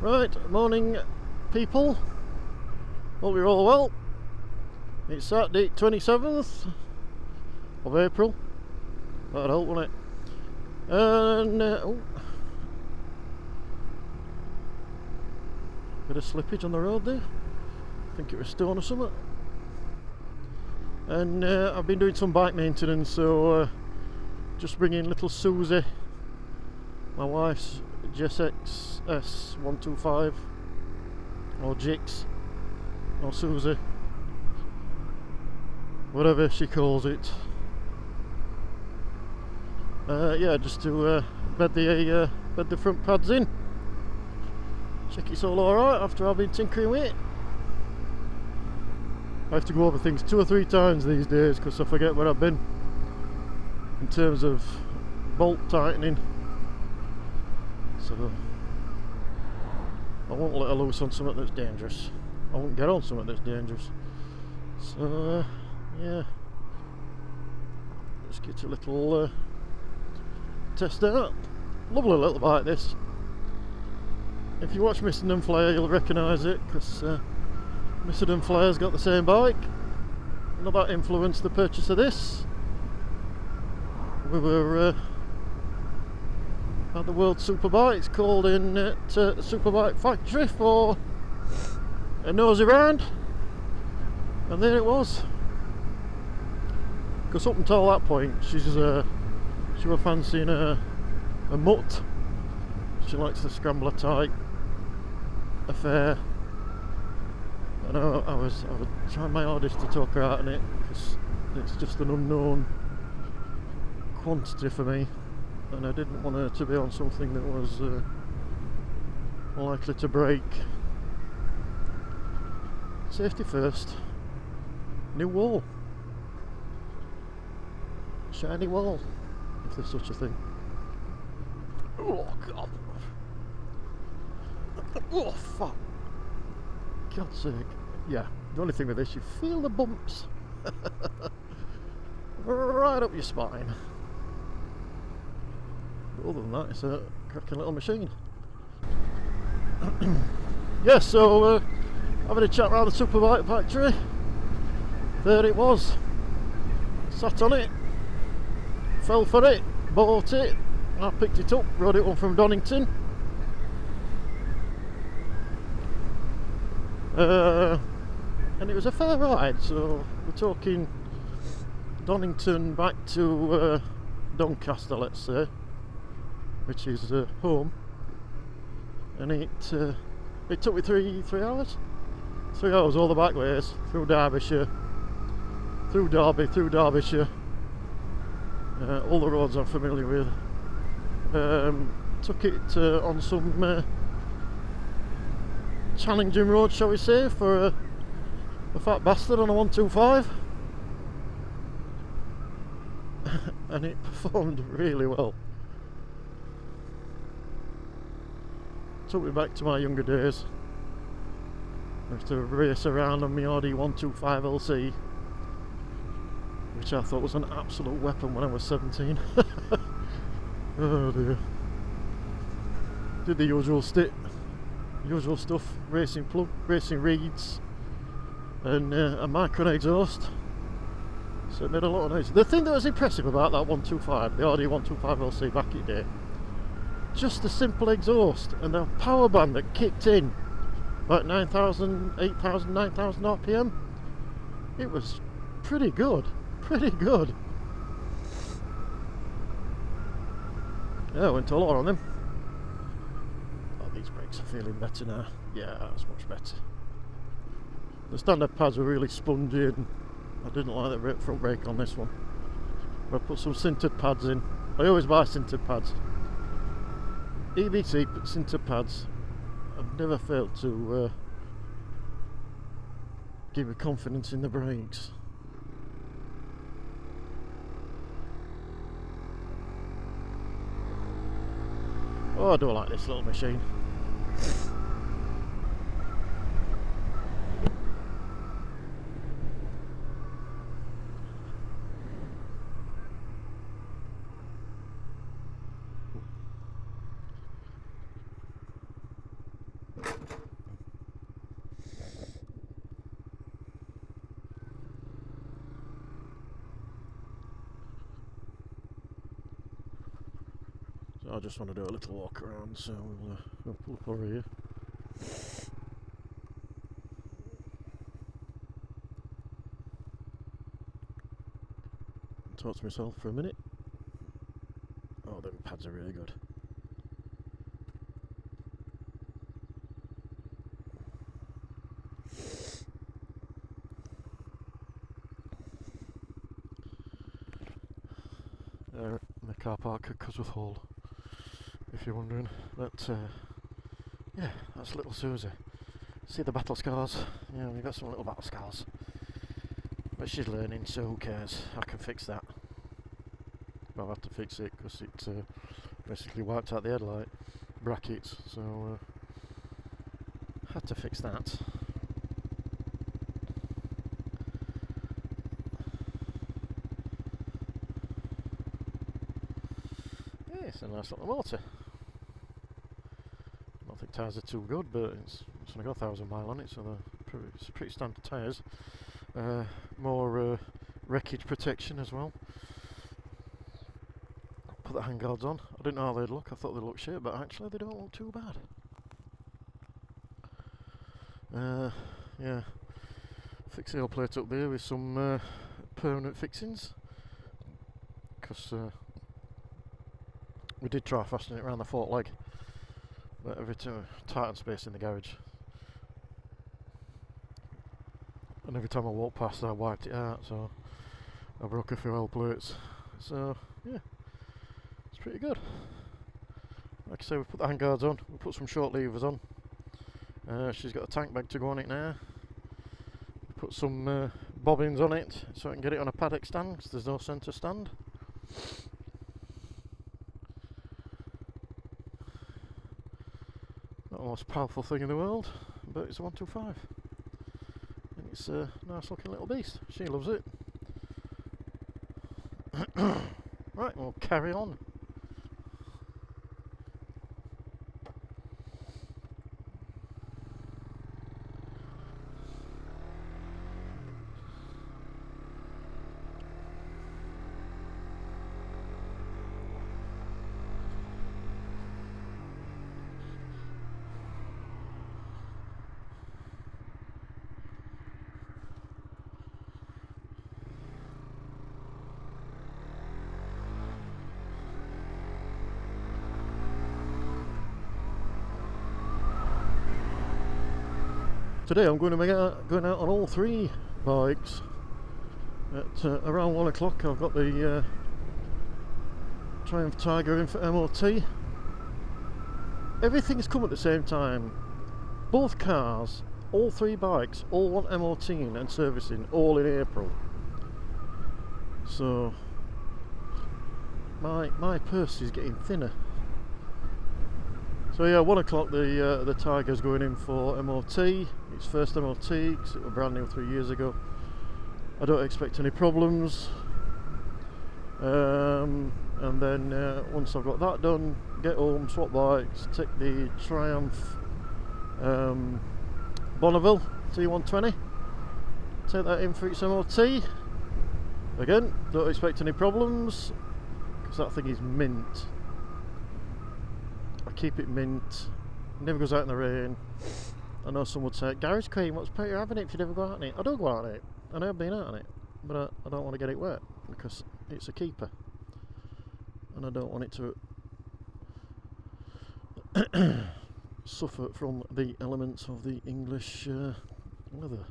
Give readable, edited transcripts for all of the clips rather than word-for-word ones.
Right, morning people. Hope you're all well. It's Saturday 27th of April. That'd help, wouldn't it? And bit of slippage on the road there. I think it was stone or something. And I've been doing some bike maintenance, so just bringing little Susie, my wife's GSX S125, or Jix, or Susie, whatever she calls it. Yeah, just to bed the front pads in. Check it's all alright after I've been tinkering with it. I have to go over things 2 or 3 times these days because I forget where I've been in terms of bolt tightening. So I won't let her loose on something that's dangerous. I won't get on something that's dangerous. So yeah, let's get a little test out. Lovely little bike this. If you watch Mr. Dunflair, you'll recognise it because Mr. Dunflair's got the same bike. And that influenced the purchase of this. We were at the World Superbikes, called in at the Superbike factory for a nosy round, and there it was. Because up until that point, she was fancying a mutt. She likes the scrambler type affair, and I was trying my hardest to talk her out in it because it's just an unknown quantity for me, and I didn't want her to be on something that was likely to break. Safety first. New wall, shiny wall, if there's such a thing. Oh god. Oh fuck. God's sake. Yeah, the only thing with this, you feel the bumps right up your spine. But other than that, it's a cracking little machine. Yeah, so having a chat around the Superbike factory. There it was. Sat on it, fell for it, bought it. I picked it up, rode it on from Donington. And it was a fair ride, so we're talking Donington back to Doncaster, let's say, which is home. And it took me three hours. 3 hours all the back ways, through Derbyshire, through Derby, through Derbyshire. All the roads I'm familiar with. Took it on some challenging road, shall we say, for a fat bastard on a 125. And it performed really well. Took me back to my younger days. I used to race around on my Audi 125LC, which I thought was an absolute weapon when I was 17. Oh dear. Did the usual stuff, racing plug, racing reeds, and a micron exhaust. So it made a lot of noise. The thing that was impressive about that 125, the Audi 125LC back in the day, just the simple exhaust and the power band that kicked in, like 9,000, 8,000, 9,000 RPM. It was pretty good, pretty good. Yeah, I went a lot on them. Oh, these brakes are feeling better now. Yeah, that's much better. The standard pads were really spongy and I didn't like the front brake on this one. I put some sintered pads in. I always buy sintered pads. EBT sintered pads. I've never failed to give me confidence in the brakes. Oh, I do like this little machine. So I just want to do a little walk around, so we'll pull up over here. Talk to myself for a minute. Oh, them pads are really good. In the car park at Cosworth Hall, if you're wondering. But yeah, that's little Susie. See the battle scars? Yeah, we've got some little battle scars. But she's learning, so who cares? I can fix that. I'll have to fix it because it basically wiped out the headlight brackets, so had to fix that. Yeah, it's a nice little motor. I don't think tyres are too good, but it's only got 1,000 miles on it, so it's pretty standard tyres. More wreckage protection as well. Put the handguards on. I didn't know how they'd look. I thought they'd look shit, but actually they don't look too bad. Yeah, fix the old plate up there with some permanent fixings, because we did try fastening it around the fork leg, but every time tightened space in the garage, and every time I walked past I wiped it out, so I broke a few old plates. So yeah, it's pretty good. Like I say, we put the handguards on, we put some short levers on. She's got a tank bag to go on it now. Put some bobbins on it so I can get it on a paddock stand, because there's no centre stand. Not the most powerful thing in the world, but it's a 125. And it's a nice looking little beast. She loves it. Right, we'll carry on. Today I'm going to be going out on all three bikes at around 1 o'clock. I've got the Triumph Tiger in for MOT. Everything's come at the same time. Both cars, all three bikes, all want MOTing and servicing, all in April. So my purse is getting thinner. So yeah, 1 o'clock the Tiger's going in for MOT. Its first MOT, because it was brand new 3 years ago. I don't expect any problems. And then once I've got that done, get home, swap bikes, take the Triumph Bonneville T120, take that in for its MOT. Again, don't expect any problems, because that thing is mint. I keep it mint, never goes out in the rain. I know some would say, garage cream, what's the point of having it if you never go out on it? I do go out on it, and I have been out on it, but I don't want to get it wet, because it's a keeper, and I don't want it to suffer from the elements of the English weather.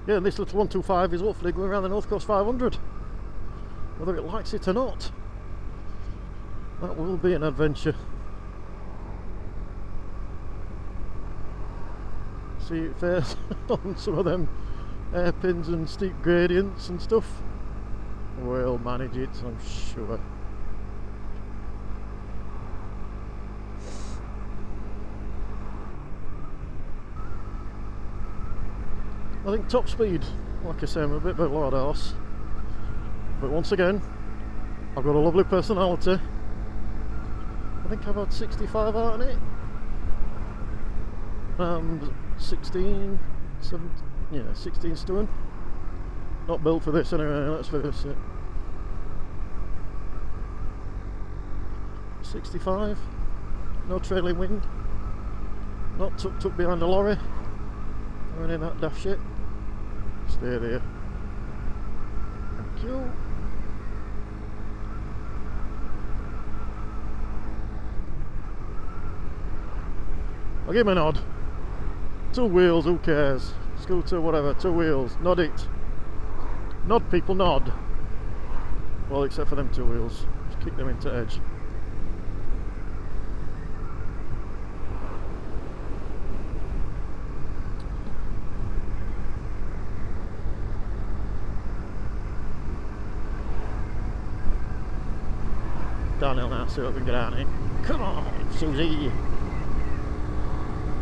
Yeah, and this little 125 is hopefully going around the North Coast 500, whether it likes it or not. That will be an adventure. See it fares on some of them hairpins and steep gradients and stuff. We'll manage it, I'm sure. I think top speed, like I say, I'm a bit of a loud horse, but once again, I've got a lovely personality. I think I've had 65 out on it. 16, 17, yeah, 16 stone. Not built for this anyway, let's face it. 65, no trailing wind, not tucked up behind a lorry or any of that daft shit. Stay there. Thank you. I'll give him a nod. 2 wheels, who cares? Scooter, whatever, 2 wheels, nod it. Nod, people, nod. Well, except for them 2 wheels. Just kick them into edge. Downhill now, see what we can get out of it. Come on, Susie.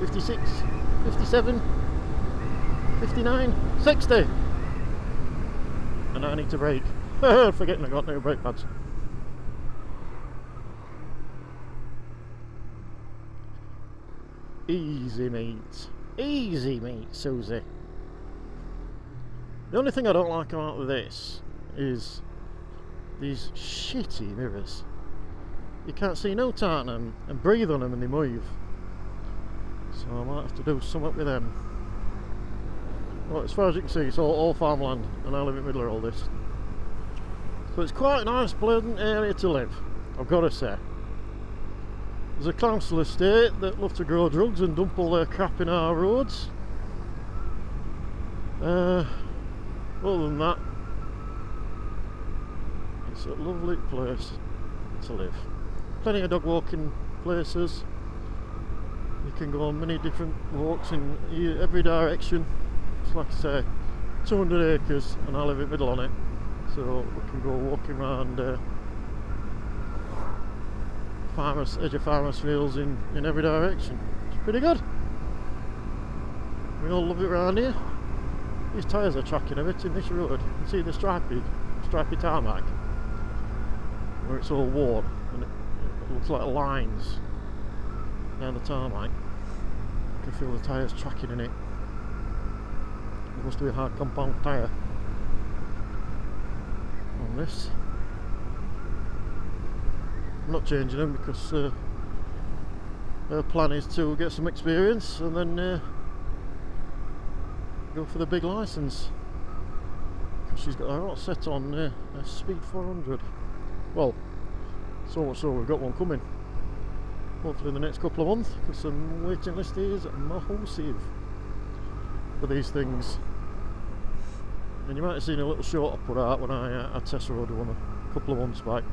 56, 57, 59, 60. And I need to brake. Forgetting I got no brake pads. Easy mate. Easy mate, Susie. The only thing I don't like about this is these shitty mirrors. You can't see no time on them and breathe on them and they move. So I might have to do something with them. Well, as far as you can see, it's all farmland, and I live in the middle of all this. So it's quite a nice, pleasant area to live, I've got to say. There's a council estate that love to grow drugs and dump all their crap in our roads. Other than that, it's a lovely place to live. Plenty of dog walking places. You can go on many different walks in every direction. It's like I say, 200 acres and I live in the middle on it. So we can go walking around edge of farmers' fields in every direction. It's pretty good. We all love it around here. These tyres are tracking a bit in this road. You can see the stripy tarmac where it's all worn and it looks like lines down the tarmac. You can feel the tyres tracking in it. It must be a hard compound tyre on this. I'm not changing them because her plan is to get some experience and then go for the big license. Because she's got her heart set on a speed 400. Well, so much so we've got one coming. Hopefully in the next couple of months, because the waiting list is massive for these things. And you might have seen a little short I put out when I test rode one a couple of months back.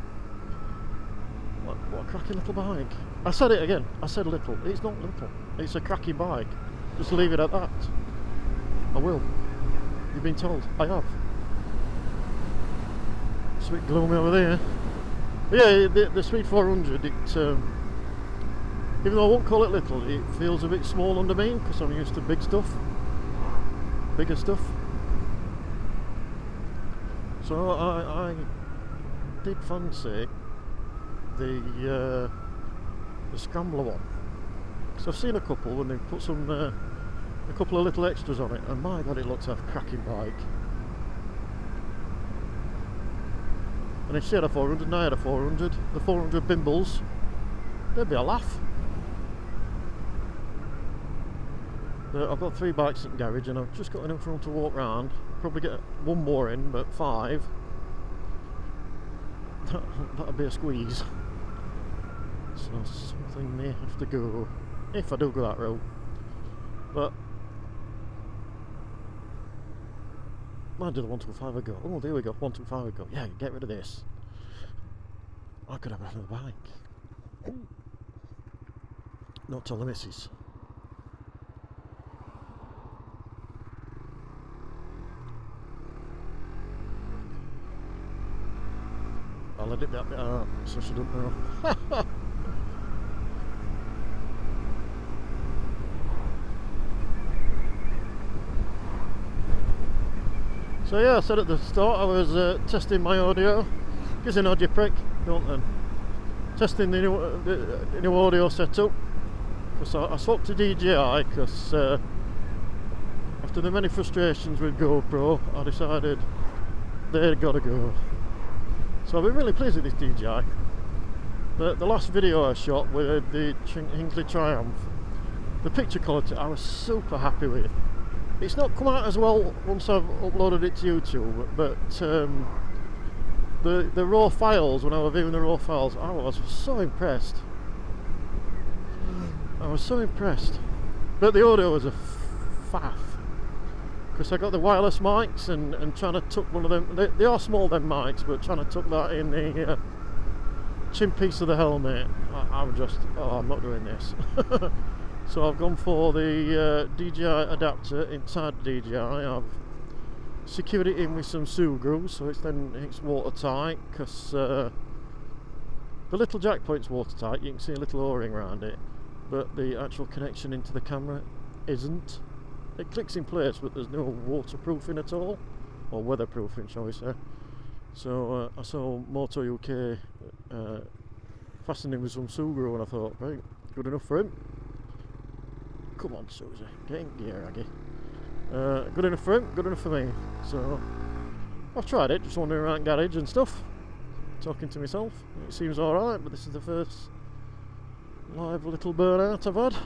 What a cracking little bike. I said it again, I said little. It's not little, it's a cracking bike. Just leave it at that. I will. You've been told. I have. It's a bit gloomy over there. But yeah, the Speed 400, even though I won't call it little, it feels a bit small under me because I'm used to big stuff. Bigger stuff. So I did fancy the Scrambler one. Because I've seen a couple when they've put some a couple of little extras on it, and my god, it looks like a cracking bike. And if she had a 400 and I had a 400, the 400 bimbles, they'd be a laugh. I've got 3 bikes in the garage and I've just got enough room to walk around. Probably get one more in, but 5. That'd be a squeeze. So something may have to go, if I do go that route. But where did the 125 go? Oh, there we go, 125 go. Yeah, get rid of this. I could have another bike. Not tell the missus. I'll let it that bit out, so she don't know. So yeah, I said at the start I was testing my audio gives a nod, you prick, don't then. Testing the new audio setup, because I swapped to DJI, because after the many frustrations with GoPro, I decided they'd got to go. So I've been really pleased with this DJI. The last video I shot with the Hinckley Triumph, the picture quality I was super happy with. It's not come out as well once I've uploaded it to YouTube, but the raw files, when I was viewing the raw files, I was so impressed. I was so impressed. But the audio was a faff, because I got the wireless mics and trying to tuck one of them, they are small, them mics, but trying to tuck that in the chin piece of the helmet, I'm just, oh, I'm not doing this. So I've gone for the DJI adapter inside the DJI. I've secured it in with some Suzuki, so it's watertight, because the little jack point's watertight. You can see a little O-ring around it, but the actual connection into the camera isn't. It clicks in place, but there's no waterproofing at all, or weatherproofing, shall we say. So I saw Moto UK fastening with some Suzuki, and I thought, right, good enough for him. Come on, Susie, get in gear, Aggie. Good enough for him, good enough for me. So I've tried it, just wandering around garage and stuff, talking to myself. It seems alright, but this is the first live little burnout I've had.